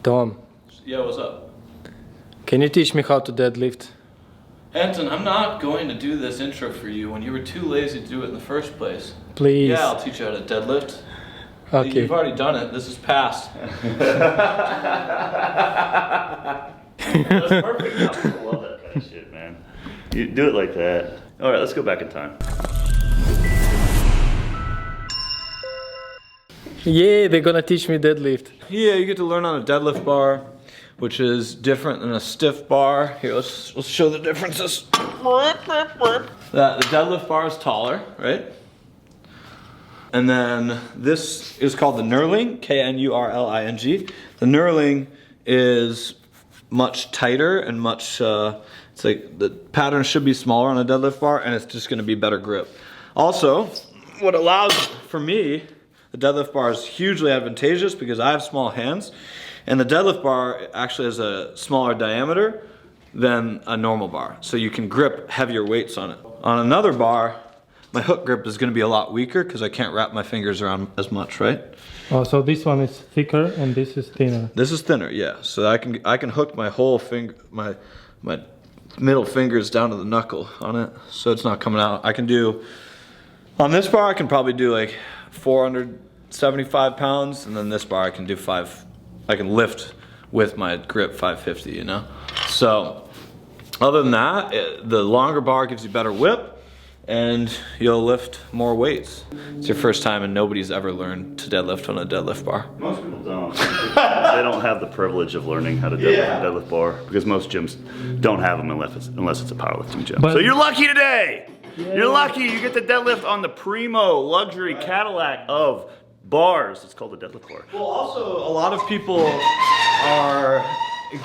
Tom, Yeah, what's up? can you teach me how to deadlift? Anton, I'm not going to do this intro for you when you were too lazy to do it in the first place. Please. Yeah, I'll teach you how to deadlift. Okay. You've already done it. This is past. That's perfect. I love that kind of shit, man. You do it like that. All right, let's go back in time. Yeah, they're gonna teach me deadlift. Yeah, you get to learn on a deadlift bar, which is different than a stiff bar. Here, let's show the differences. The deadlift bar is taller, right? And then this is called the knurling, K-N-U-R-L-I-N-G. The knurling is much tighter and much, it's like the pattern should be smaller on a deadlift bar and it's just gonna be better grip. Also, what allows, for me, the deadlift bar is hugely advantageous because I have small hands and the deadlift bar actually has a smaller diameter than a normal bar. So you can grip heavier weights on it. On another bar, my hook grip is gonna be a lot weaker because I can't wrap my fingers around as much, right? Oh, so this one is thicker and this is thinner. This is thinner, yeah. So I can hook my whole finger, my middle fingers down to the knuckle on it, so it's not coming out. I can do, on this bar I can probably do like 475 pounds, and then this bar I can do I can lift with my grip 550, you know? So, other than that, the longer bar gives you better whip, and you'll lift more weights. It's your first time and nobody's ever learned to deadlift on a deadlift bar. Most people don't. They don't have the privilege of learning how to deadlift a deadlift bar because most gyms don't have them unless it's a powerlifting gym. So you're lucky today. Yeah. You're lucky. You get the deadlift on the primo luxury Cadillac of bars. It's called the deadlift bar. Well, also a lot of people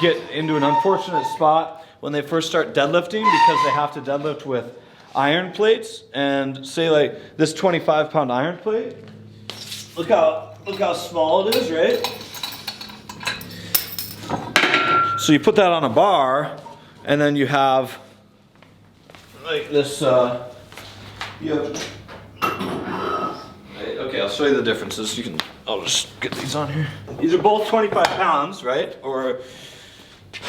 get into an unfortunate spot when they first start deadlifting because they have to deadlift with iron plates, and say like this 25-pound iron plate. Look how small it is, right? So you put that on a bar, and then you have like this. Okay, I'll show you the differences. I'll just get these on here. These are both 25 pounds, right? Or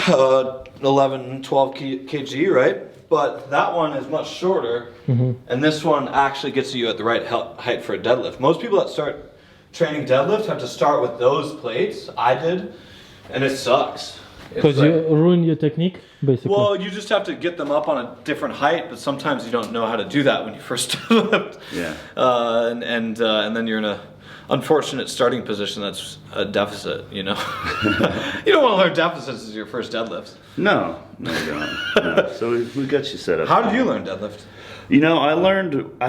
11, 12 kg, right? But that one is much shorter, and this one actually gets you at the right height for a deadlift. Most people that start training deadlift have to start with those plates. I did, and it sucks. Because you ruin your technique, basically. Well, you just have to get them up on a different height, but sometimes you don't know how to do that when you first deadlift. Yeah. And then you're in a unfortunate starting position that's a deficit, you know? You don't want to learn deficits as your first deadlift. No, you don't. No. So we got you set up. How did you learn deadlift? You know, I learned, I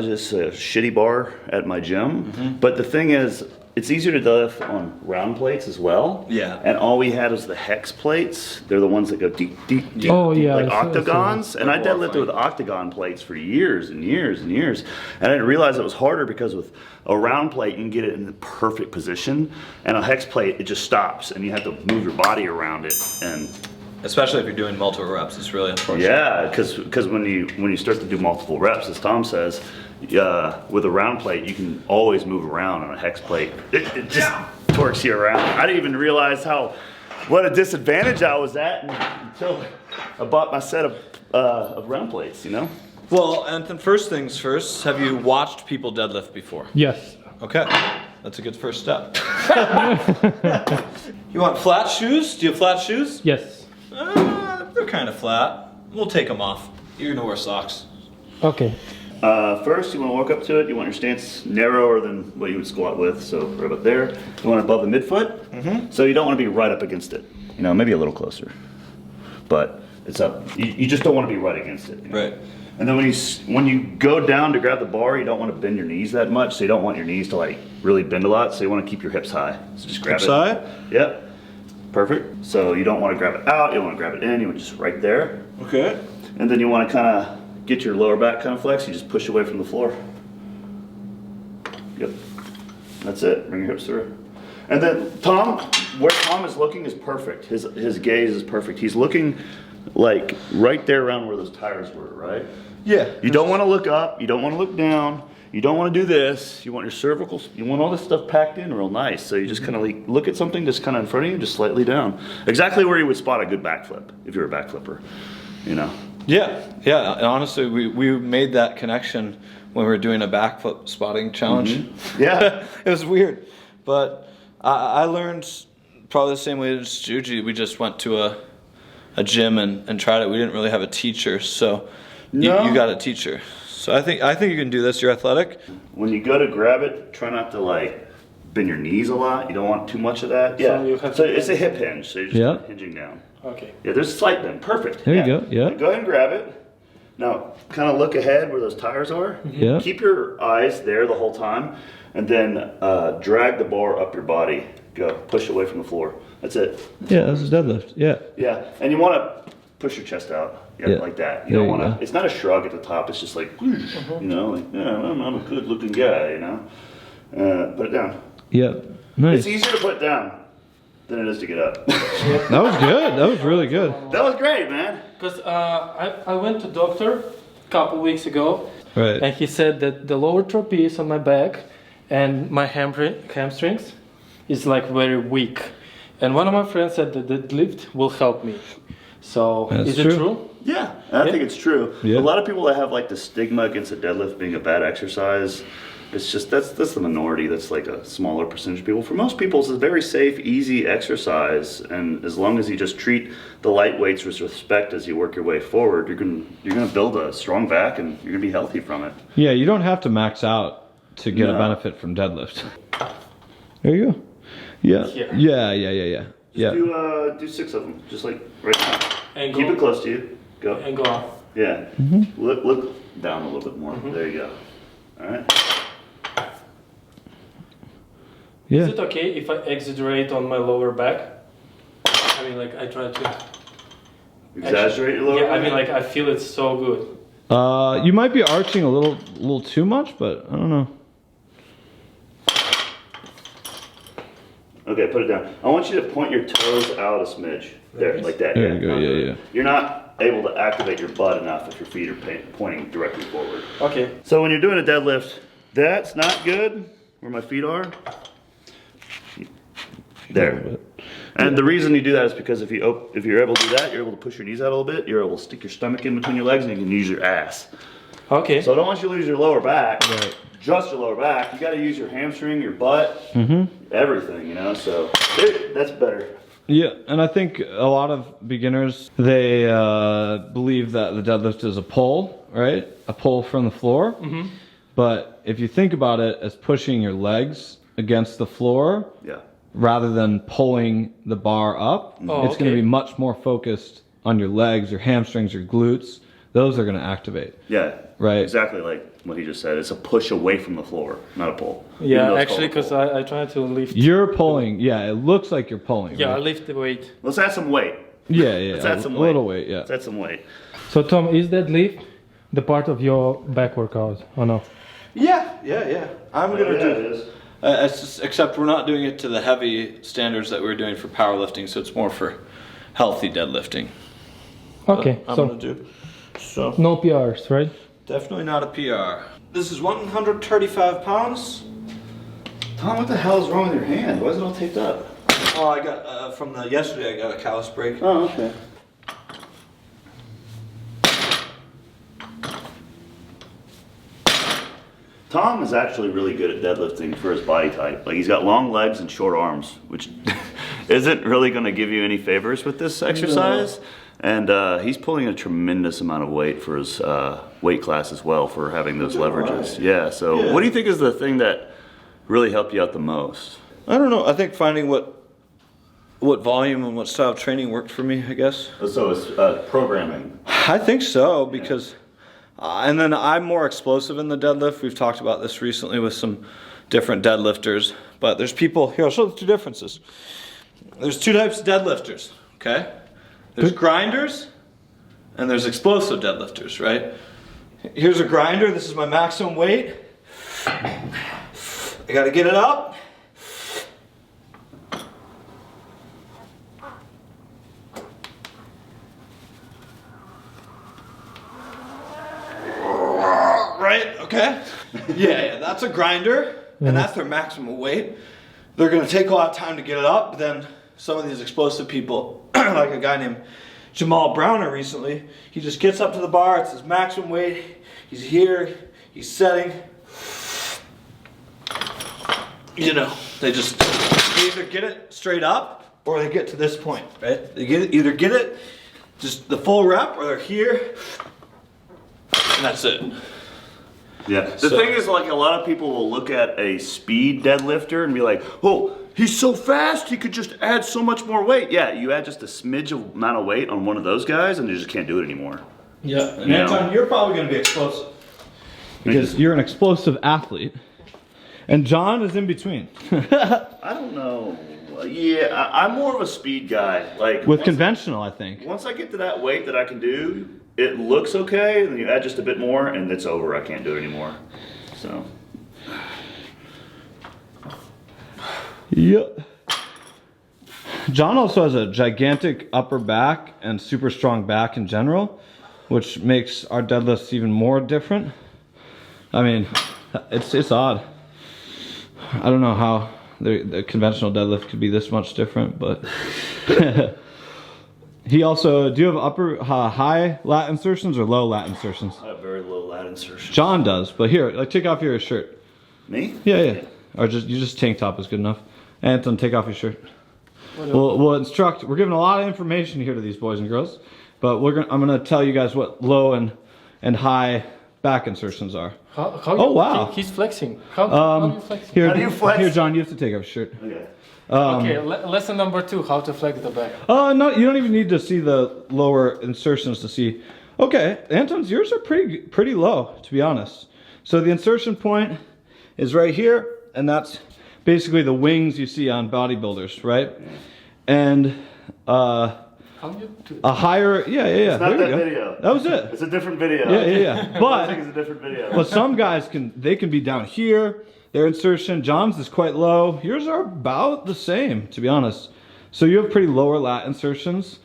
just a shitty bar at my gym. But the thing is, it's easier to deadlift on round plates as well. Yeah. And all we had was the hex plates. They're the ones that go deep, Oh, yeah, like I see. octagons. And I deadlifted with octagon plates for years and years and years. And I didn't realize it was harder because with a round plate, you can get it in the perfect position. And a hex plate, it just stops and you have to move your body around it. And especially if you're doing multiple reps, it's really unfortunate. yeah, because when you start to do multiple reps, as Tom says, with a round plate, you can always move around. On a hex plate, it just torques you around. I didn't even realize what a disadvantage I was at until I bought my set of round plates, you know? Well, Anton, first things first, have you watched people deadlift before? Yes. Okay, that's a good first step. You want flat shoes? Do you have flat shoes? Yes. They're kind of flat. We'll take them off. You're gonna wear socks. Okay. First, you want to walk up to it. You want your stance narrower than what you would squat with, so right about there. You want it above the midfoot, so you don't want to be right up against it. You know, maybe a little closer, but it's up. You just don't want to be right against it. You know? Right. And then when you go down to grab the bar, you don't want to bend your knees that much, so you don't want your knees to like really bend a lot. So you want to keep your hips high. So just grab Hips it. high? Yep. Perfect. So you don't want to grab it out. You don't want to grab it in. You want just right there. Okay. And then you want to kind of get your lower back kind of flex. You just push away from the floor. Yep. That's it. Bring your hips through. And then Tom, where Tom is looking is perfect. His gaze is perfect. He's looking like right there around where those tires were, right? Yeah. You don't want to look up. You don't want to look down. you don't want to do this. You want your cervicals, you want all this stuff packed in real nice. So you just kind of like look at something just kind of in front of you, just slightly down. Exactly where you would spot a good backflip if you're a backflipper, you know? Yeah, yeah. And honestly, we made that connection when we were doing a backflip spotting challenge. Mm-hmm. Yeah. It was weird. But I learned probably the same way as JUJI. We just went to a gym and tried it. We didn't really have a teacher, so No. you got a teacher. So I think you can do this. You're athletic. When you go to grab it, try not to like bend your knees a lot. You don't want too much of that. Yeah. you have So to it's a hip hinge. So you're just Yeah. kinda hinging down. Okay. Yeah, there's a slight bend. Perfect. There you go, yeah. Go ahead and grab it. Now, kind of look ahead where those tires are. Yeah. Keep your eyes there the whole time, and then drag the bar up your body. Go. Push away from the floor. That's it. Yeah, that's a deadlift. Yeah. Yeah, and you want to push your chest out. Yeah, Yeah. like that. You There don't you want go. to. It's not a shrug at the top. It's just like, you know, like yeah, I'm a good-looking guy. You know. Put it down. Yeah. Nice. It's easier to put down than it is to get up. That was good. That was really good. That was great, man. Because I went to doctor a couple weeks ago, Right. and he said that the lower trapeze on my back and my hamstrings is like very weak. And one of my friends said that the deadlift will help me. So That's is it true. true? Yeah, I think it's true. Yeah. A lot of people that have like the stigma against the deadlift being a bad exercise, it's just that's the minority. That's like a smaller percentage of people. For most people, it's a very safe, easy exercise, and as long as you just treat the light weights with respect as you work your way forward, you're gonna build a strong back, and you're gonna be healthy from it. Yeah, you don't have to max out to get a No. benefit from deadlift. There you go. Yeah. Here. Yeah. Yeah. Do 6 of them, just like right now. And Keep go- it close to you. Go. And go on. Yeah. Mm-hmm. Look down a little bit more. There you go. All right. Yeah. Is it okay if I exaggerate on my lower back? I mean, like I try to. Exaggerate your lower Yeah, I mean, back. like I feel it's so good. You might be arching a little too much, but I don't know. Okay, put it down. I want you to point your toes out a smidge. There, like that. There you go. Yeah. You're not able to activate your butt enough if your feet are pointing directly forward. Okay. So when you're doing a deadlift, that's not good. Where my feet are. There. And the reason you do that is because if you're able to do that, you're able to push your knees out a little bit. You're able to stick your stomach in between your legs, and you can use your ass. Okay. So I don't want you to lose your lower back. Right. Just your lower back. You got to use your hamstring, your butt, everything. You know. So that's better. Yeah, and I think a lot of beginners, they believe that the deadlift is a pull, right? A pull from the floor. But if you think about it as pushing your legs against the floor, Yeah. rather than pulling the bar up, Oh, it's going to okay. be much more focused on your legs, your hamstrings, your glutes. Those are going to activate. Yeah. Right. Exactly like what he just said. It's a push away from the floor, not a pull. Even Yeah, though it's actually, called a because pull. I try to lift. You're pulling. Yeah, it looks like you're pulling. Yeah, I right? lift the weight. Let's add some weight. Yeah. Let's add some a weight. little weight. Yeah. Let's add some weight. So Tom, is that lift the part of your back workout or no? Yeah. I'm gonna Yeah, do it is. except we're not doing it to the heavy standards that we're doing for powerlifting, so it's more for healthy deadlifting. Okay, I'm so gonna do. So no PRs, right? definitely not a PR. This is 135 pounds. Tom, what the hell is wrong with your hand? Why is it all taped up? Oh, I got from the yesterday. I got a callus break. Oh, okay. Tom is actually really good at deadlifting for his body type. Like he's got long legs and short arms, which isn't really going to give you any favors with this exercise. And he's pulling a tremendous amount of weight for his weight class as well for having those leverages. right. Yeah. So what do you think is the thing that really helped you out the most? I don't know. I think finding what volume and what style of training worked for me, I guess. So it's programming. I think so because, and then I'm more explosive in the deadlift. We've talked about this recently with some different deadlifters, but there's people, here I'll show the two differences. There's two types of deadlifters, okay? There's grinders and there's explosive deadlifters, right? Here's a grinder, this is my maximum weight. I gotta get it up. Right? okay? Yeah, that's a grinder, and that's their maximum weight. They're gonna take a lot of time to get it up, but then some of these explosive people, like a guy named Jamal Browner recently, he just gets up to the bar, it's his maximum weight, he's here, he's setting. You know, they either get it straight up or they get to this point, right? They either get it just the full rep or they're here, and that's it. Yeah. The thing is, like, a lot of people will look at a speed deadlifter and be like, oh, he's so fast, he could just add so much more weight. Yeah, you add just a smidge of amount of weight on one of those guys and you just can't do it anymore. Yeah, and Anton, you're probably going to be explosive. Because you're an explosive athlete. And John is in between. I don't know. Yeah, I'm more of a speed guy. Like With conventional, I think. Once I get to that weight that I can do, it looks okay, and then you add just a bit more, and it's over. I can't do it anymore. So. Yep. John also has a gigantic upper back and super strong back in general, which makes our deadlifts even more different. I mean, it's odd. I don't know how the conventional deadlift could be this much different, but he also, do you have upper high lat insertions or low lat insertions? I have very low lat insertions. John does, but here, like, take off your shirt. Me? Yeah. Or just tank top is good enough. Anton, take off your shirt. We'll instruct. We're giving a lot of information here to these boys and girls, but I'm gonna tell you guys what low and high back insertions are. How wow. He's flexing. How do you flex? How do you flex? Here, John, you have to take off your shirt. Okay. Okay, lesson number 2, how to flex the back. No, you don't even need to see the lower insertions to see. Okay, Anton's, yours are pretty low, to be honest. So the insertion point is right here, and that's basically the wings you see on bodybuilders, right? And How do you do it? a higher, yeah. It's not there that you go. video. That was it. It's a different video. Yeah. I think it's a different video. But some guys can be down here. Their insertion, John's is quite low. Yours are about the same, to be honest. So you have pretty lower lat insertions,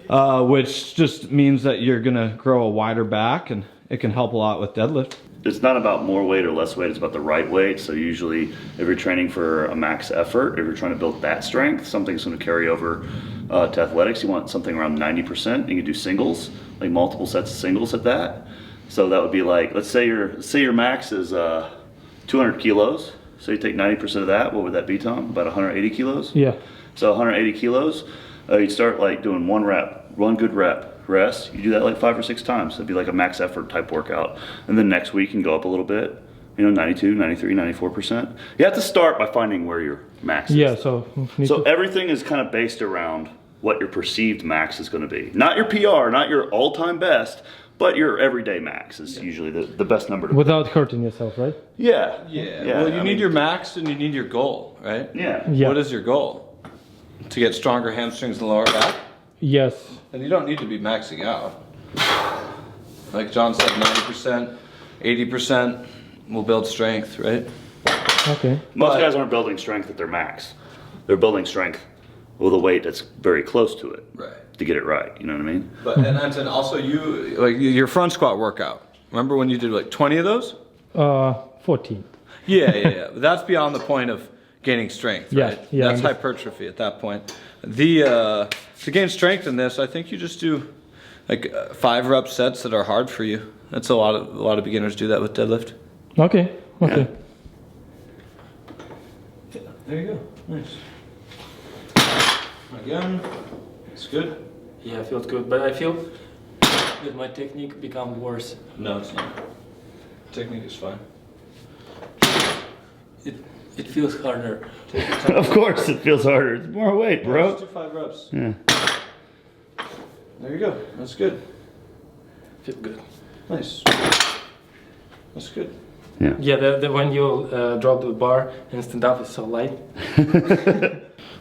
which just means that you're gonna grow a wider back, and it can help a lot with deadlift. It's not about more weight or less weight, it's about the right weight. So usually if you're training for a max effort, if you're trying to build that strength, something's gonna carry over to athletics. You want something around 90%. You can do singles, like multiple sets of singles at that. So that would be like, let's say your max is 200 kilos. So you take 90% of that, what would that be, Tom? About 180 kilos? Yeah. So 180 kilos, you'd start like doing one good rep, rest. You do that like 5 or 6 times. It'd be like a max effort type workout. And then next week you can go up a little bit, 92, 93, 94%. You have to start by finding where your max is. Yeah, so Everything is kind of based around what your perceived max is going to be. Not your PR, not your all-time best, but your everyday max is usually the best number to without hurting yourself, right? Yeah. Well, you need your max and you need your goal, right? Yeah. Yeah. What is your goal? To get stronger hamstrings and lower back? Yes. And you don't need to be maxing out. Like John said, 90%, 80% will build strength, right? Okay. Most guys aren't building strength at their max. They're building strength with a weight that's very close to it. Right. To get it right, you know what I mean? But and Anton, also your front squat workout. Remember when you did like 20 of those? 14. Yeah. But that's beyond the point of gaining strength, right? Yeah. That's hypertrophy at that point. To gain strength in this, I think you just do like 5 rep sets that are hard for you. That's a lot of beginners do that with deadlift. Okay. Yeah. There you go. Nice. Again, it's good. Yeah, it feels good, but I feel that my technique become worse. No, it's not. Technique is fine. It feels harder. Of course it feels harder. It's more weight, bro. Let's do 5 reps. Yeah. There you go. That's good. Feel good. Nice. That's good. Yeah, the when you drop the bar and stand up is so light.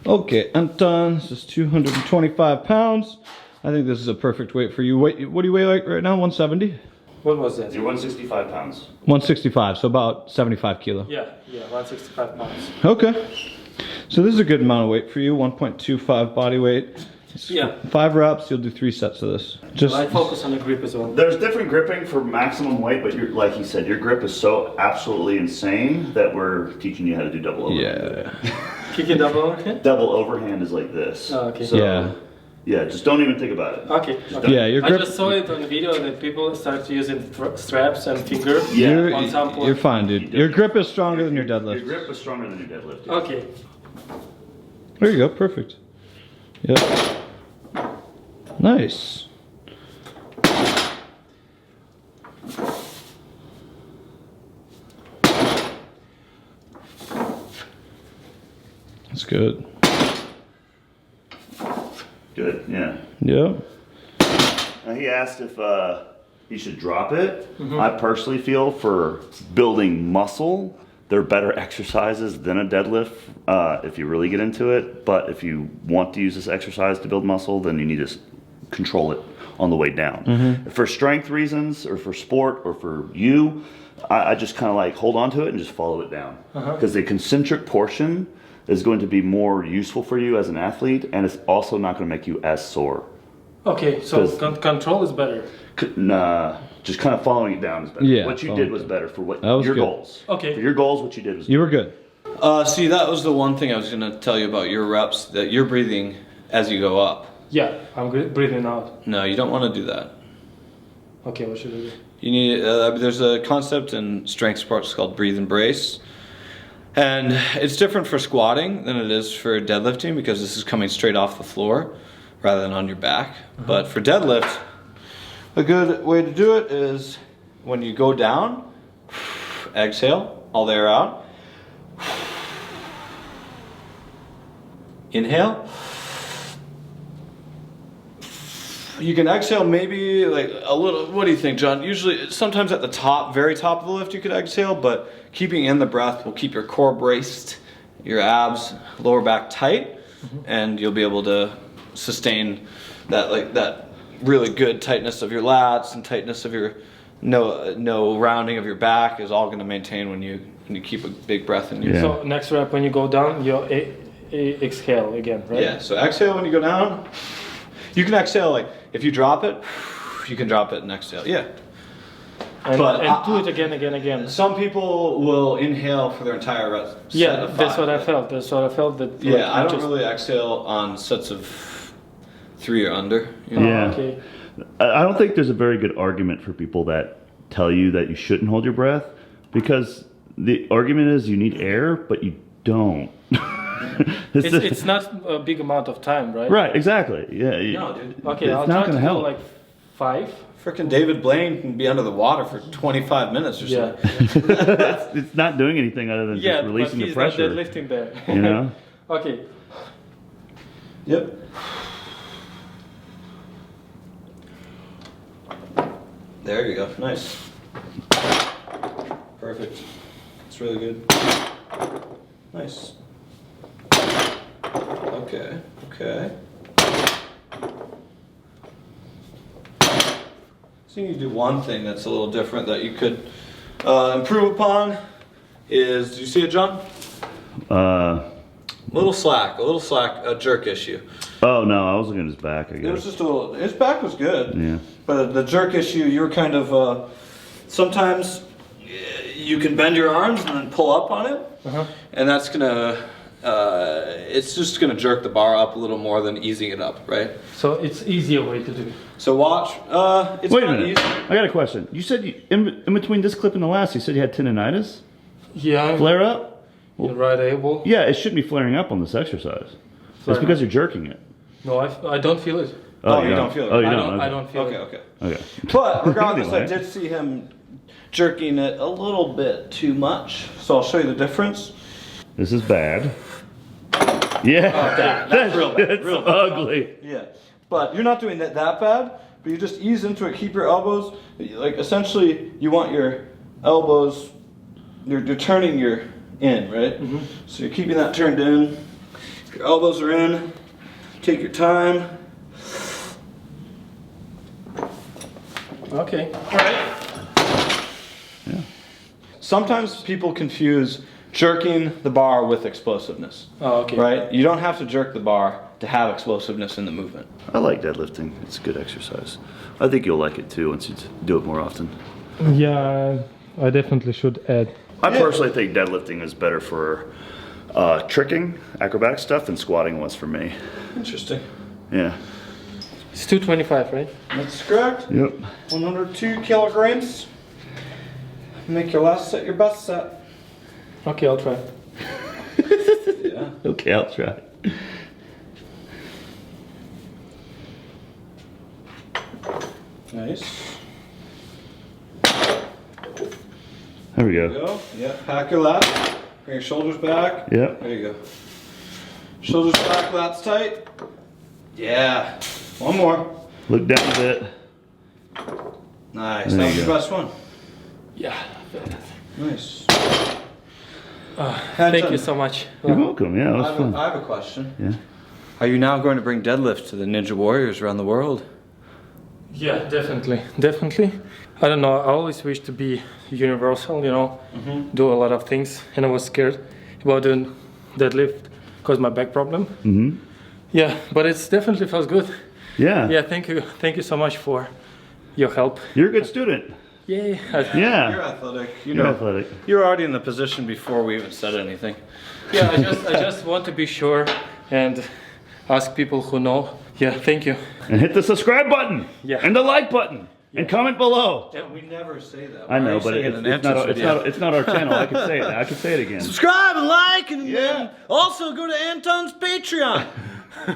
Okay, Anton, this is 225 pounds. I think this is a perfect weight for you. What do you weigh like right now? 170? What was that? You're 165 pounds. 165, so about 75 kilo. Yeah, 165 pounds. Okay. So this is a good amount of weight for you, 1.25 body weight. Yeah. 5 reps, you'll do 3 sets of this. Just I focus on the grip as well. There's different gripping for maximum weight, but you're, like he said, your grip is so absolutely insane that we're teaching you how to do double overhand. yeah. Kick it double overhand? Double overhand is like this. Oh, okay. So, Yeah. yeah, just don't even think about it. Okay. Just Okay. don't- Yeah, your I grip. just saw it on the video that people start using straps and finger. Yeah. On some point. You're fine, dude. Your grip is stronger than your deadlift. Your grip is stronger than your deadlift. Yeah. Okay. There you go, perfect. Yep. Nice. That's good. Good, yeah. Yep. Now he asked if he should drop it. I personally feel for building muscle, they're better exercises than a deadlift if you really get into it. But if you want to use this exercise to build muscle, then you need to control it on the way down. For strength reasons, or for sport, or for you, I just kind of like hold on to it and just follow it down. Because the concentric portion is going to be more useful for you as an athlete, and it's also not going to make you as sore. Okay, so 'Cause- control is better. Nah, just kind of following it down is better. Yeah, What you following did was it. better for what That was your good. goals. Okay. For your goals, what you did was You were good. See, that was the one thing I was gonna tell you about your reps, that you're breathing as you go up. Yeah, I'm breathing out. No, you don't want to do that. Okay, what should I do? You need, there's a concept in strength sports called breathe and brace. And it's different for squatting than it is for deadlifting, because this is coming straight off the floor rather than on your back. But for deadlift, a good way to do it is when you go down, exhale all the air out. Inhale. You can exhale maybe like a little. What do you think, John? Usually, sometimes at the top, very top of the lift, you could exhale, but keeping in the breath will keep your core braced, your abs, lower back tight, and you'll be able to sustain that really good tightness of your lats and tightness of your no rounding of your back is all going to maintain when you keep a big breath in you. Yeah. So next rep, when you go down, you exhale again, right? Yeah. So exhale when you go down. You can exhale like if you drop it, you can drop it and exhale. Yeah. And, But and do it again. Some people will inhale for their entire rest. Yeah, that's what I felt. That's what I felt. That Yeah, like, I you don't just- really exhale on sets of 3 or under. You know? Yeah. Okay. I don't think there's a very good argument for people that tell you that you shouldn't hold your breath, because the argument is you need air, but you don't. It's not a big amount of time, right? right, exactly. Yeah. No, dude. Okay, It's I'll not try to gonna do help. like 5. Frickin' David Blaine can be under the water for 25 minutes or Yeah. something. It's not doing anything other than Yeah, just but releasing the he's not pressure. deadlifting there. You know? Okay. Yep. There you go. Nice. Perfect. It's really good. Nice. Okay. Okay. So you need to do one thing that's a little different that you could improve upon is, do you see it, John? Uh, A little slack, a jerk issue. oh no, I was looking at his back, I It was guess. just a little, his back was good. Yeah. But the jerk issue, you were kind of, sometimes you can bend your arms and then pull up on it. And that's gonna, it's just gonna jerk the bar up a little more than easing it up, right? So it's easier way to do. So watch, it's Wait a not minute. easy. I got a question. You said in between this clip and the last, you said you had tendonitis? Yeah. Flare up? Your right elbow. Yeah, it shouldn't be flaring up on this exercise. It's Flaring because you're jerking it. No, I don't feel it. Oh, you don't feel it. Oh, you I don't? don't. I Okay. don't feel Okay, it. okay. Okay. But regardless, I Anyway. did see him jerking it a little bit too much. So I'll show you the difference. This is bad. Yeah. That's real bad. It's Real bad. ugly. Yeah, but you're not doing that bad, but you just ease into it, keep your elbows, like essentially you want your elbows, you're turning your in, right? So you're keeping that turned in, your elbows are in, take your time. Okay. Sometimes people confuse jerking the bar with explosiveness. Oh, okay. Right? You don't have to jerk the bar to have explosiveness in the movement. I like deadlifting. It's a good exercise. I think you'll like it too once you do it more often. Yeah, I definitely should add. I personally think deadlifting is better for tricking, acrobatic stuff, than squatting was for me. Interesting. Yeah. It's 225, right? That's correct. Yep. 102 kilograms. Make your last set your best set. Okay, I'll try. Yeah. Okay, I'll try. Nice. There we There go. you go. Yeah, pack your lats. Bring your shoulders back. Yep. There you go. Shoulders back, lats tight. Yeah. One more. Look down a bit. Nice. There That you was your go. best one. Yeah. Nice. Thank you so much. You're welcome. Yeah, that was I fun. have a question. Yeah. Are you now going to bring deadlift to the Ninja Warriors around the world? Yeah, definitely. Definitely. I don't know, I always wished to be universal, you know, do a lot of things, and I was scared about doing deadlift because my back problem. Mm-hmm. Yeah, but it's definitely feels good. Yeah. Yeah, thank you so much for your help. You're a good student. Yay. You're Yeah. athletic. You're athletic. You're already in the position before we even said anything. Yeah, I just want to be sure and ask people who know. Yeah, thank you. And hit the subscribe button. Yeah. And the like button. And comment below. We never say that. I know, but it's not our channel. I can say it. I can say it again. Subscribe and like, and Yeah. then also go to Anton's Patreon.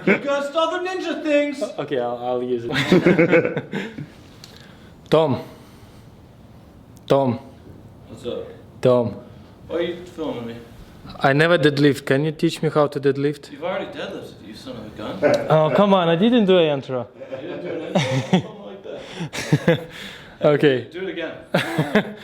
He got other ninja things. Okay, I'll use it. Tom. What's up? Tom. Why are you filming me? I never deadlift. Can you teach me how to deadlift? You've already deadlifted, you son of a gun. Oh, come on. I didn't do an intro. You didn't do an intro, something like that. Okay. Do it again.